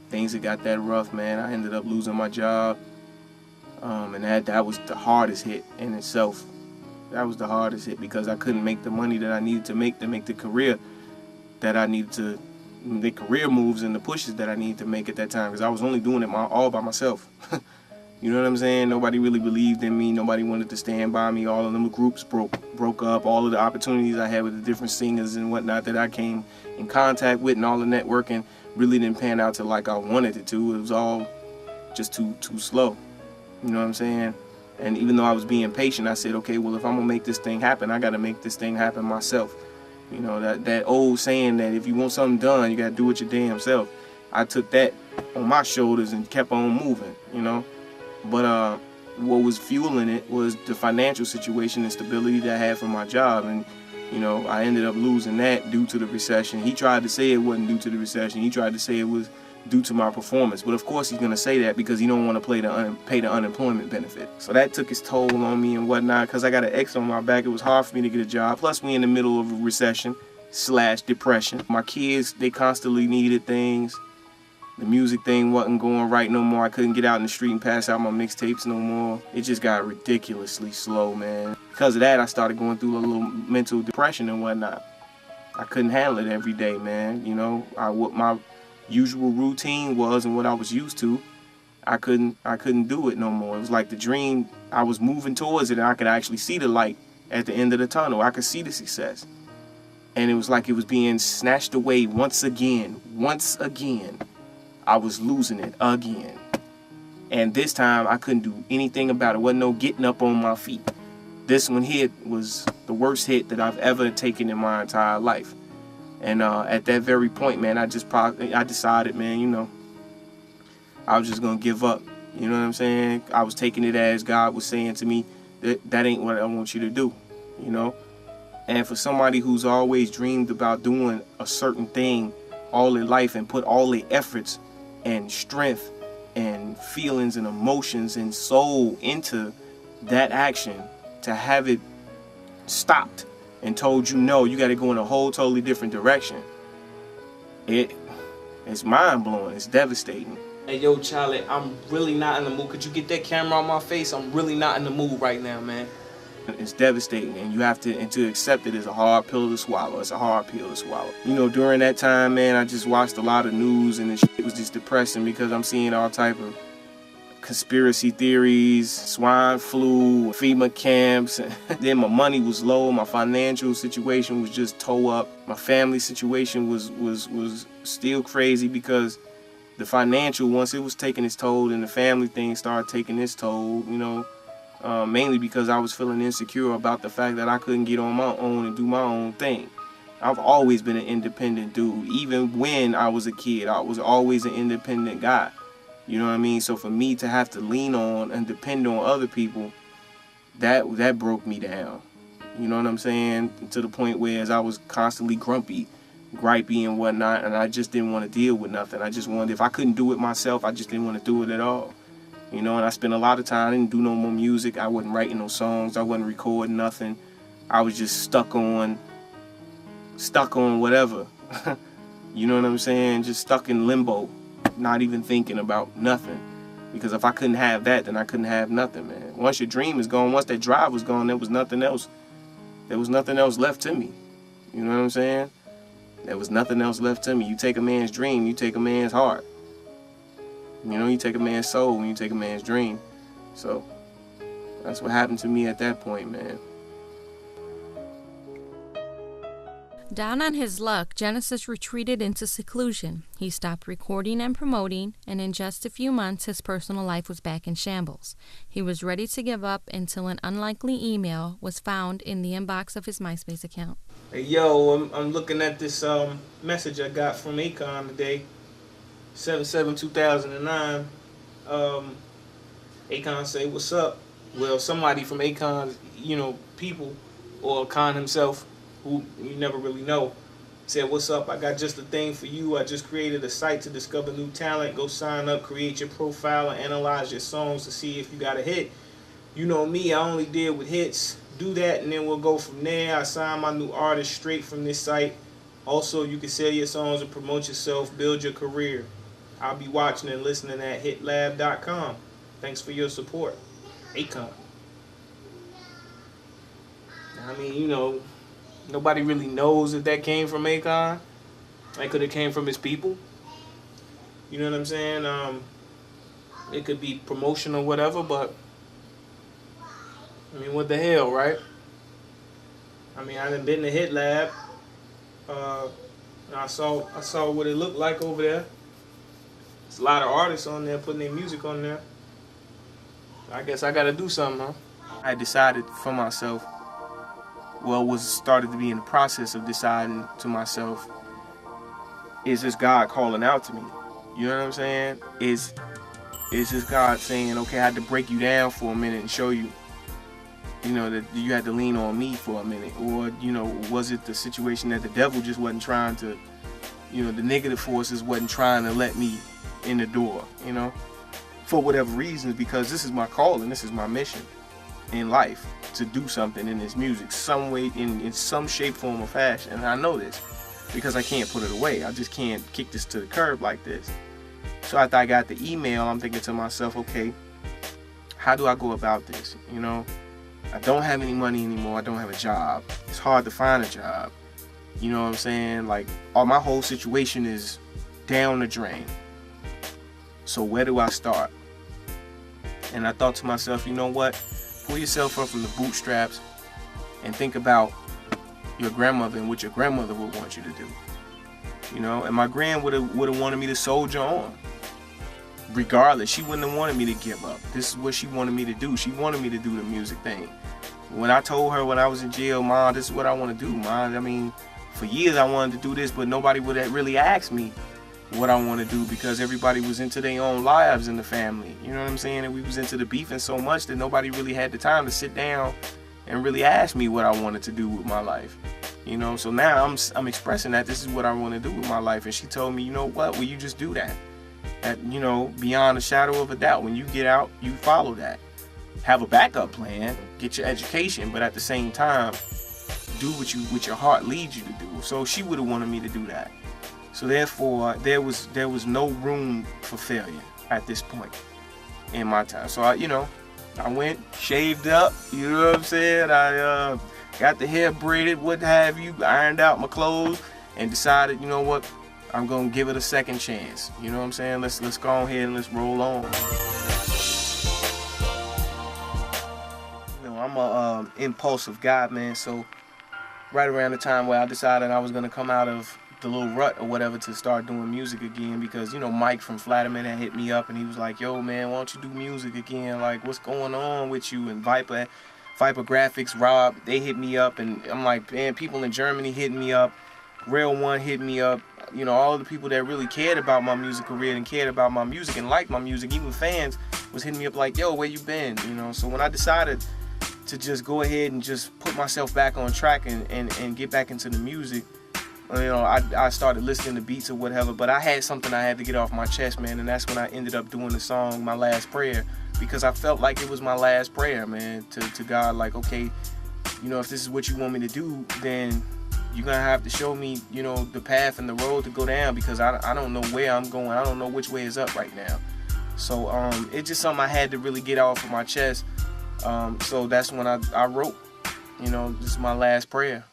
things that got that rough, man, I ended up losing my job. And that was the hardest hit in itself. That was the hardest hit because I couldn't make the money that I needed to make the career that I needed to, the career moves and the pushes that I needed to make at that time, because I was only doing it all by myself. You know what I'm saying? Nobody really believed in me. Nobody wanted to stand by me. All of them groups broke up. All of the opportunities I had with the different singers and whatnot that I came in contact with and all the networking really didn't pan out to like I wanted it to. It was all just too slow. You know what I'm saying? And even though I was being patient, I said, okay, well, if I'm gonna make this thing happen, I gotta make this thing happen myself. You know, that old saying that if you want something done, you gotta do it your damn self. I took that on my shoulders and kept on moving, you know. But what was fueling it was the financial situation and stability that I had from my job. And, you know, I ended up losing that due to the recession. He tried to say it wasn't due to the recession. He tried to say it was due to my performance. But of course he's going to say that because he don't want to pay the unemployment benefit. So that took its toll on me and whatnot. Because I got an X on my back, it was hard for me to get a job. Plus we in the middle of a recession / depression. My kids, they constantly needed things. The music thing wasn't going right no more. I couldn't get out in the street and pass out my mixtapes no more. It just got ridiculously slow, man. Because of that, I started going through a little mental depression and whatnot. I couldn't handle it every day, man. You know, what my usual routine was and what I was used to, I couldn't do it no more. It was like the dream, I was moving towards it and I could actually see the light at the end of the tunnel. I could see the success. And it was like it was being snatched away once again. I was losing it again. And this time I couldn't do anything about it. Wasn't no getting up on my feet. This one hit was the worst hit that I've ever taken in my entire life. And at that very point, man, I decided, man, you know, I was just gonna give up. You know what I'm saying? I was taking it as God was saying to me that ain't what I want you to do, you know? And for somebody who's always dreamed about doing a certain thing all their life and put all their efforts and strength and feelings and emotions and soul into that action, to have it stopped and told you no, you got to go in a whole totally different direction, it's mind-blowing. It's devastating. Hey, yo, Charlie, I'm really not in the mood. Could you get that camera on my face? I'm really not in the mood right now, man. It's devastating, and you have to, and to accept it is a hard pill to swallow. It's a hard pill to swallow. You know, during that time, man, I just watched a lot of news, and it was just depressing because I'm seeing all type of conspiracy theories, swine flu, FEMA camps. Then my money was low, my financial situation was just toe up. My family situation was still crazy because the financial, once it was taking its toll, and the family thing started taking its toll, you know. Mainly because I was feeling insecure about the fact that I couldn't get on my own and do my own thing. I've always been an independent dude. Even when I was a kid, I was always an independent guy. You know what I mean? So for me to have to lean on and depend on other people, that broke me down. You know what I'm saying? To the point where as I was constantly grumpy, gripey and whatnot, and I just didn't want to deal with nothing. I just wanted, if I couldn't do it myself, I just didn't want to do it at all. You know, and I spent a lot of time, I didn't do no more music. I wasn't writing no songs. I wasn't recording nothing. I was just stuck on whatever. You know what I'm saying? Just stuck in limbo, not even thinking about nothing. Because if I couldn't have that, then I couldn't have nothing, man. Once your dream is gone, once that drive was gone, there was nothing else. There was nothing else left to me. You know what I'm saying? There was nothing else left to me. You take a man's dream, you take a man's heart. You know, you take a man's soul when you take a man's dream. So that's what happened to me at that point, man. Down on his luck, Genesis retreated into seclusion. He stopped recording and promoting, and in just a few months, his personal life was back in shambles. He was ready to give up until an unlikely email was found in the inbox of his MySpace account. Hey, yo, I'm looking at this message I got from Akon today. 7/7/2009. Akon say, "What's up?" Well, somebody from Akon's, people, or Akon himself, who you never really know, said, "What's up? I got just the thing for you. I just created a site to discover new talent. Go sign up, create your profile, and analyze your songs to see if you got a hit. You know me, I only deal with hits. Do that, and then we'll go from there. I sign my new artist straight from this site. Also, you can sell your songs and promote yourself, build your career." I'll be watching and listening at hitlab.com. Thanks for your support. Akon. I mean, you know, nobody really knows if that came from Akon. That could have came from his people. You know what I'm saying? It could be promotion or whatever, but I mean, what the hell, right? I mean, I done been to Hit Lab. I saw what it looked like over there. There's a lot of artists on there putting their music on there. I guess I gotta do something, huh? I decided for myself, started to be in the process of deciding to myself, is this God calling out to me? You know what I'm saying? Is this God saying, okay, I had to break you down for a minute and show you, you know, that you had to lean on me for a minute? Or, you know, was it the situation that the devil just wasn't trying to, you know, the negative forces wasn't trying to let me in the door, you know, for whatever reasons, because this is my calling, this is my mission in life, to do something in this music, some way, in some shape, form, or fashion. And I know this because I can't put it away. I just can't kick this to the curb like this. So after I got the email, I'm thinking to myself, okay, how do I go about this? You know, I don't have any money anymore. I don't have a job. It's hard to find a job. You know what I'm saying? Like, my whole situation is down the drain. So where do I start? And I thought to myself, you know what? Pull yourself up from the bootstraps and think about your grandmother and what your grandmother would want you to do. You know, and my grand would have wanted me to soldier on. Regardless, she wouldn't have wanted me to give up. This is what she wanted me to do. She wanted me to do the music thing. When I told her when I was in jail, Mom, this is what I want to do, Mom. I mean, for years I wanted to do this, but nobody would have really asked me what I want to do because everybody was into their own lives in the family. You know what I'm saying? And we was into the beefing so much that nobody really had the time to sit down and really ask me what I wanted to do with my life. You know, so now I'm expressing that this is what I want to do with my life. And she told me, you know what, will you just do that? You know, beyond a shadow of a doubt, when you get out, you follow that. Have a backup plan, get your education, but at the same time, do what your heart leads you to do. So she would have wanted me to do that. So therefore, there was no room for failure at this point in my time. So I went, shaved up, you know what I'm saying? I got the hair braided, what have you, ironed out my clothes, and decided, you know what, I'm gonna give it a second chance. You know what I'm saying? Let's go ahead and let's roll on. You know, I'm a impulsive guy, man. So right around the time where I decided I was gonna come out of the little rut or whatever to start doing music again, because you know Mike from Flatterman had hit me up and he was like, yo man, why don't you do music again, like what's going on with you? And Viper Graphics, Rob, they hit me up, and I'm like, man, people in Germany hitting me up, Rail One hit me up, you know, all the people that really cared about my music career and cared about my music and liked my music, even fans was hitting me up like, yo, where you been? You know, so when I decided to just go ahead and just put myself back on track and get back into the music, you know, I started listening to beats or whatever, but I had something I had to get off my chest, man, and that's when I ended up doing the song My Last Prayer, because I felt like it was my last prayer, man, to God, like, okay, you know, if this is what you want me to do, then you're gonna have to show me, you know, the path and the road to go down, because I don't know where I'm going. I don't know which way is up right now. So it's just something I had to really get off of my chest. So that's when I wrote, you know, this is my last prayer.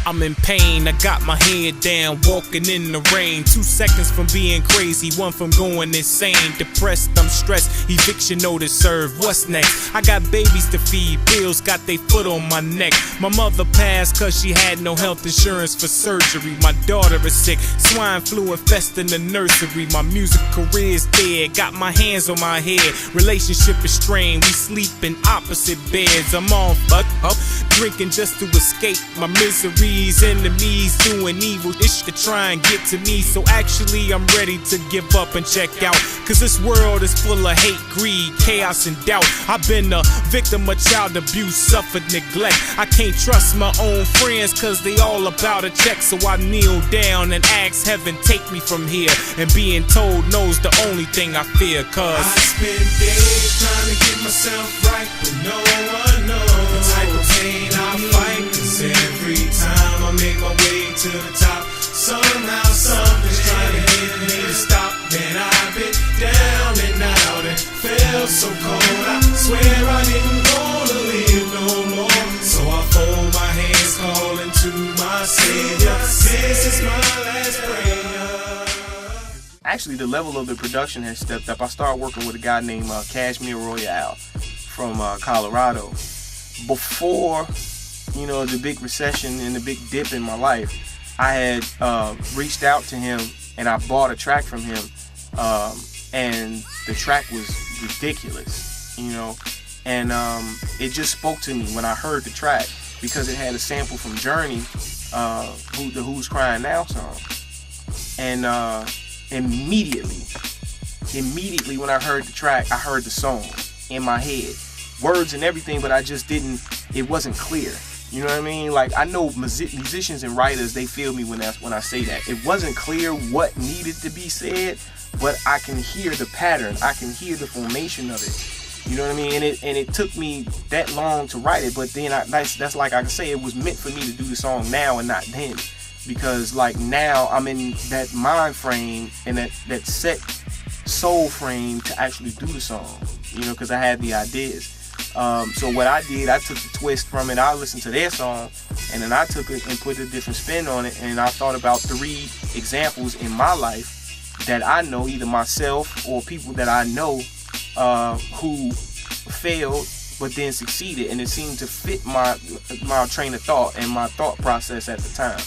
I'm in pain, I got my head down, walking in the rain. 2 seconds from being crazy, 1 from going insane. Depressed, I'm stressed, eviction notice served. What's next? I got babies to feed, bills got they foot on my neck. My mother passed cause she had no health insurance for surgery. My daughter is sick, swine flu infesting the nursery. My music career's dead, got my hands on my head. Relationship is strained, we sleep in opposite beds. I'm all fucked up, drinking just to escape my misery. Enemies doing evil ish to try and get to me. So actually I'm ready to give up and check out, cause this world is full of hate, greed, chaos and doubt. I've been a victim of child abuse, suffered neglect. I can't trust my own friends cause they all about a check. So I kneel down and ask heaven take me from here, and being told no's the only thing I fear. Cause I spend days trying to get myself right, but no one knows the type of pain I fight. Cause every time I make my way to the top, somehow something's trying to get me to stop. Man, felt so cold, I swear I didn't wanna live no more. So I fold my hands, calling to my Savior. This is my last prayer. Actually, the level of the production has stepped up. I started working with a guy named Cashmere Royale from Colorado. Before, you know, the big recession and the big dip in my life, I had reached out to him and I bought a track from him, and the track was ridiculous, you know, and it just spoke to me when I heard the track because it had a sample from Journey, the Who's Crying Now song, and immediately when I heard the track, I heard the song in my head, words and everything, but I just didn't, it wasn't clear. You know what I mean? Like, I know musicians and writers, they feel me when I say that. It wasn't clear what needed to be said, but I can hear the pattern. I can hear the formation of it. You know what I mean? And it took me that long to write it, but then that's like I can say, it was meant for me to do the song now and not then. Because like now I'm in that mind frame and that set soul frame to actually do the song. You know, because I had the ideas. So what I did, I took the twist from it. I listened to their song, and then I took it and put a different spin on it. And I thought about 3 examples in my life that I know, either myself or people that I know who failed but then succeeded, and it seemed to fit my train of thought and my thought process at the time.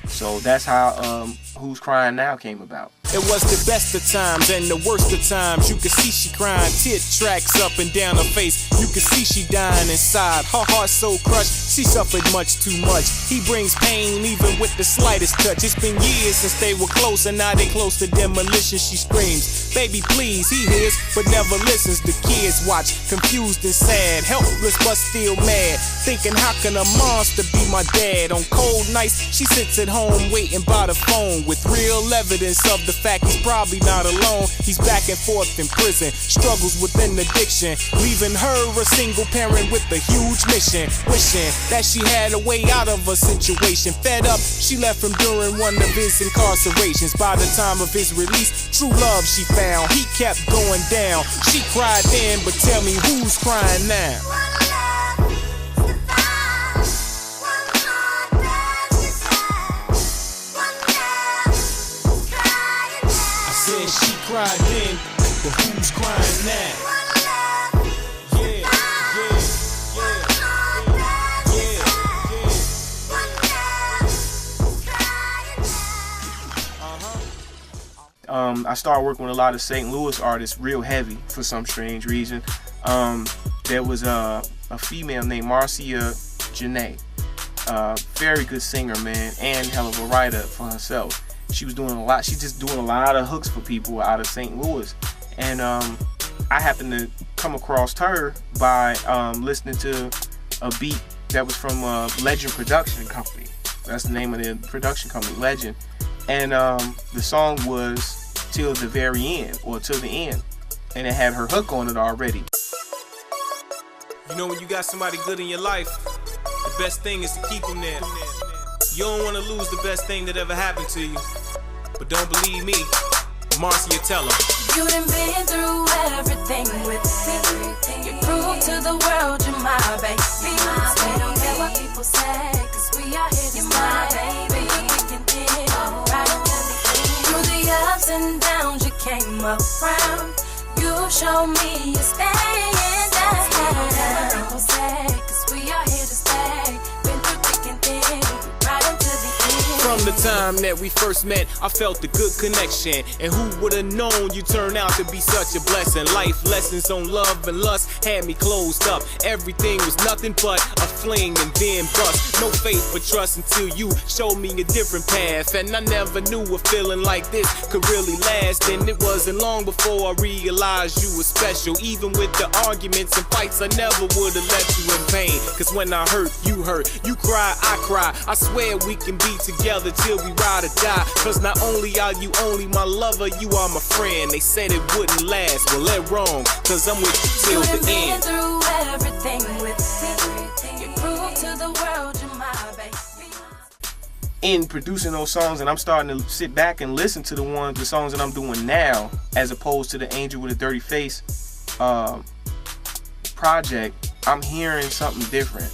So that's how Who's Crying Now came about. It was the best of times and the worst of times. You could see she crying, tear tracks up and down her face. You could see she dying inside, her heart so crushed. She suffered much too much. He brings pain even with the slightest touch. It's been years since they were close, and now they close to demolition. She screams, baby please. He hears but never listens. The kids watch, confused and sad, helpless but still mad, thinking how can a monster be my dad? On cold nights she sits at home waiting by the phone with real evidence of the fact he's probably not alone. He's back and forth in prison, struggles with an addiction, leaving her a single parent with a huge mission, wishing that she had a way out of a situation. Fed up, she left him during one of his incarcerations. By the time of his release, true love she found. He kept going down. She cried then, but tell me who's crying now? She cried then, but who's crying now? I started working with a lot of St. Louis artists real heavy for some strange reason. There was a female named Marcia Janae, very good singer, man, and hell of a writer for herself. She was doing a lot. She's just doing a lot of hooks for people out of St. Louis, and I happened to come across her by listening to a beat that was from Legend Production Company. That's the name of the production company, Legend, and the song was Till the Very End, or Till the End, and it had her hook on it already. You know, when you got somebody good in your life, the best thing is to keep them there. You don't want to lose the best thing that ever happened to you. But don't believe me, Marcia, tell them. You done been through everything with me. You proved to the world you're my baby. We don't care what people say, cause we are here to stay. Baby, we can dig right until the end. Through the ups and downs you came around. You showed me you stand down. We don't care what people say, cause we are here to stay. Been through thick and thin, right until the end. From the time that we first met, I felt a good connection. And who would've known you turned out to be such a blessing? Life lessons on love and lust had me closed up. Everything was nothing but a fling and then bust. No faith but trust until you showed me a different path. And I never knew a feeling like this could really last. And it wasn't long before I realized you were special. Even with the arguments and fights, I never would've left you in pain. Cause when I hurt, you cry, I cry. I swear we can be together till we ride or die. Cause not only are you only my lover, you are my friend. They said it wouldn't last, well they're wrong, cause I'm with you till the end. You've been through everything with me. You proved to the world you're my baby. In producing those songs, and I'm starting to sit back and listen to the songs that I'm doing now, as opposed to the Angel with a Dirty Face, project, I'm hearing something different.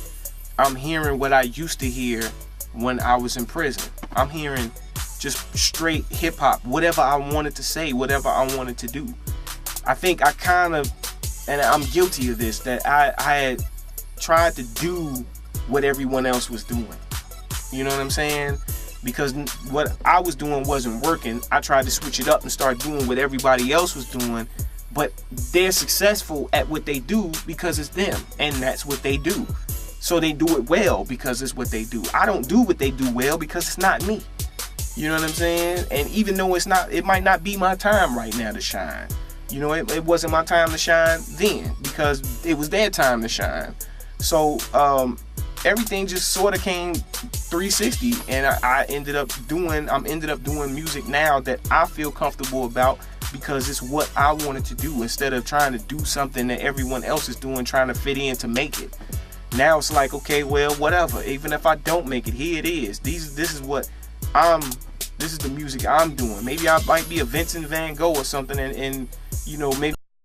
I'm hearing what I used to hear when I was in prison. I'm hearing just straight hip-hop, whatever I wanted to say, whatever I wanted to do. I think I kind of, and I'm guilty of this, that I had tried to do what everyone else was doing. You know what I'm saying? Because what I was doing wasn't working. I tried to switch it up and start doing what everybody else was doing. But they're successful at what they do because it's them, and that's what they do. So they do it well because it's what they do. I don't do what they do well because it's not me. You know what I'm saying? And even though it might not be my time right now to shine. You know, it wasn't my time to shine then because it was their time to shine. So everything just sort of came 360, and I ended up doing music now that I feel comfortable about because it's what I wanted to do instead of trying to do something that everyone else is doing, trying to fit in to make it. Now it's like, okay, well, whatever. Even if I don't make it, here it is. This is the music I'm doing. Maybe I might be a Vincent Van Gogh or something, and you know, maybe